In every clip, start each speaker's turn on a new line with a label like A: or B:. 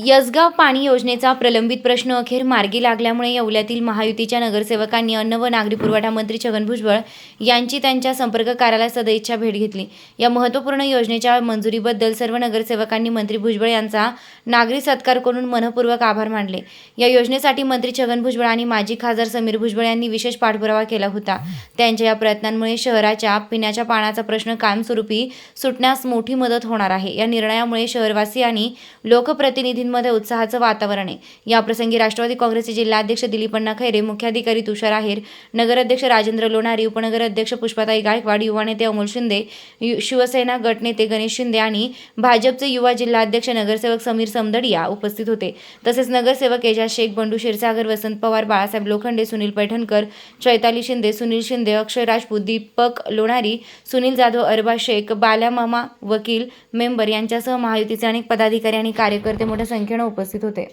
A: यसगाव पाणी योजनेचा प्रलंबित प्रश्न अखेर मार्गी लागल्यामुळे येवल्यातील महायुतीच्या नगरसेवकांनी अन्न व नागरी पुरवठा मंत्री छगन भुजबळ यांची त्यांच्या संपर्क कार्यालयात सदिच्छा भेट घेतली। या महत्त्वपूर्ण योजनेच्या मंजुरीबद्दल सर्व नगरसेवकांनी मंत्री भुजबळ यांचा नागरी सत्कार करून मनपूर्वक आभार मानले। या योजनेसाठी मंत्री छगन भुजबळ आणि माजी खासदार समीर भुजबळ यांनी विशेष पाठपुरावा केला होता। त्यांच्या या प्रयत्नांमुळे शहराच्या पिण्याच्या पाण्याचा प्रश्न कायमस्वरूपी सुटण्यास मोठी मदत होणार आहे। या निर्णयामुळे शहरवासी आणि लोकप्रतिनिधींमध्ये उत्साहाचं वातावरण आहे। याप्रसंगी राष्ट्रवादी काँग्रेसचे जिल्हाध्यक्ष दिलीपण्णा खैरे, मुख्याधिकारी तुषार आहेर, नगराध्यक्ष राजेंद्र लोणारी, उपनगराध्यक्ष पुष्पाताई गायकवाड, युवा नेते अमोल शिंदे, शिवसेना गटनेते गणेश शिंदे आणि भाजपचे युवा जिल्हाध्यक्ष नगरसेवक समीर समदडिया उपस्थित होते। तसेच नगरसेवक एजाज शेख, बंडू क्षीरसागर, वसंत पवार, बाळासाहेब लोखंडे, सुनील पैठणकर, चैताली शिंदे, सुनील शिंदे, अक्षय राजपूत, दीपक लोणारी, सुनील जाधव, अरबा शेख, बाल्या मामा, वकील, मेंबर यांच्यासह महायुतीचे अनेक पदाधिकारी आणि कार्यकर्ते मोठ्या संख्येने उपस्थित होते।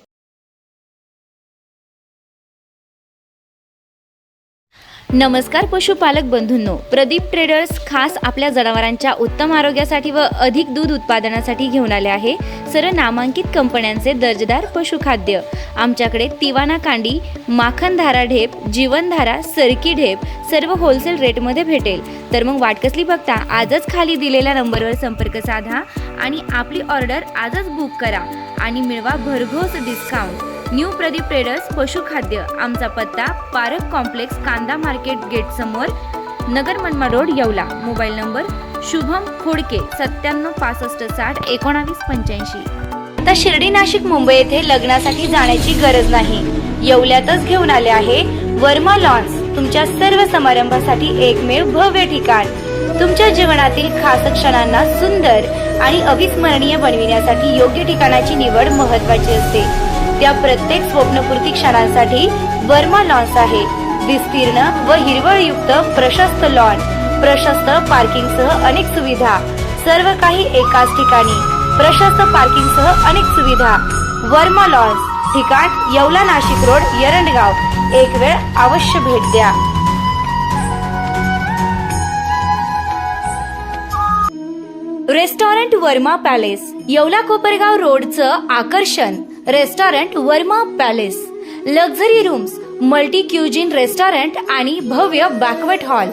A: नमस्कार पशुपालक बंधूंनो, प्रदीप ट्रेडर्स खास आपल्या जनावरांच्या उत्तम आरोग्यासाठी व अधिक दूध उत्पादनासाठी घेऊन आले आहे सर्व नामांकित कंपन्यांचे दर्जेदार पशुखाद्य। आमच्याकडे तिवाना कांडी, माखनधारा ढेप, जीवनधारा, सरकी ढेप सर्व होलसेल रेटमध्ये भेटेल। तर मग वाट कसली बघता, आजच खाली दिलेल्या नंबरवर संपर्क साधा आणि आपली ऑर्डर आजच बुक करा आणि मिळवा भरघोस डिस्काउंट। न्यू प्रदीप ट्रेडर्स पशुखाद्य, आमचा पत्ता पारक कॉम्प्लेक्स, कांदा मार्केट गेट समोर, Nagar Manmad road, Yeola. Mobile number Shubham Khodke 97 65 60 19 85। आता शिर्डी, नाशिक, मुंबई येथे लग्नासाठी जाण्याची गरज नाही, येवल्यातच घेऊन आले आहे वर्मा लॉन्स। तुमच्या सर्व समारंभासाठी एकमेव भव्य ठिकाण। तुमच्या जीवनातील खास क्षणांना सुंदर आणि अविस्मरणीय बनविण्यासाठी योग्य ठिकाणाची निवड महत्त्वाची असते। त्या प्रत्येक स्वप्नपूर्ती क्षणांसाठी वर्मा लॉन्स आहे। विस्तीर्ण व हिरवळयुक्त प्रशस्त लॉन, प्रशस्त पार्किंगसह अनेक सुविधा, सर्व काही एकाच ठिकाणी, प्रशस्त पार्किंगसह अनेक सुविधा। वर्मा लॉन्स, ठिकाण येवला, नाशिक रोड, एरंडगाव। एक वेळ अवश्य भेट द्या। रेस्टॉरंट वर्मा पॅलेस, येवला कोपरगाव रोडचं आकर्षण। Restaurant Verma palace, luxury rooms, multi cuisine restaurant आणि भव्य banquet hall,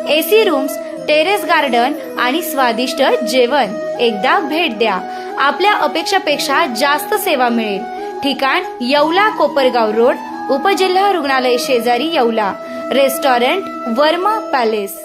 A: AC rooms, terrace garden आणि स्वादिष्ट जेवण। एकदा भेट द्या, आपल्या अपेक्षापेक्षा जास्त सेवा मिळेल। ठिकाण येवला कोपरगाव रोड, उपजिल्हा रुग्णालय शेजारी, येवला। Restaurant Verma palace.